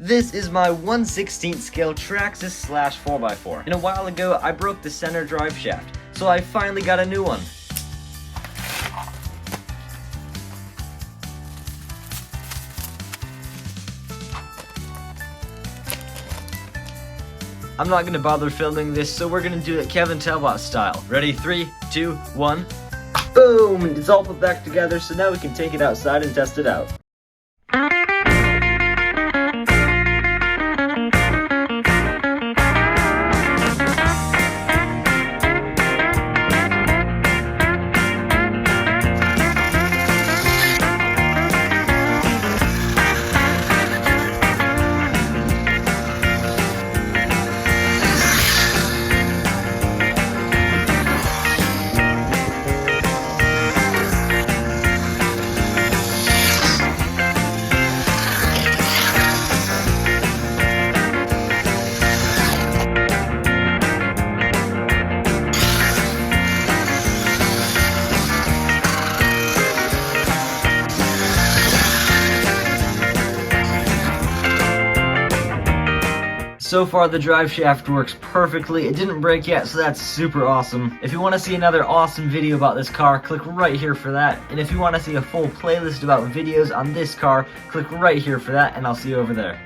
This is my 1/16 scale Traxxas slash 4x4. And a while ago, I broke the center drive shaft, so I finally got a new one. I'm not gonna bother filming this, so we're gonna do it Kevin Talbot style. Ready? 3, 2, 1. Boom! It's all put back together, so now we can take it outside and test it out. So far the drive shaft works perfectly. It didn't break yet, so that's super awesome. If you want to see another awesome video about this car, click right here for that. And if you want to see a full playlist about videos on this car, click right here for that, and I'll see you over there.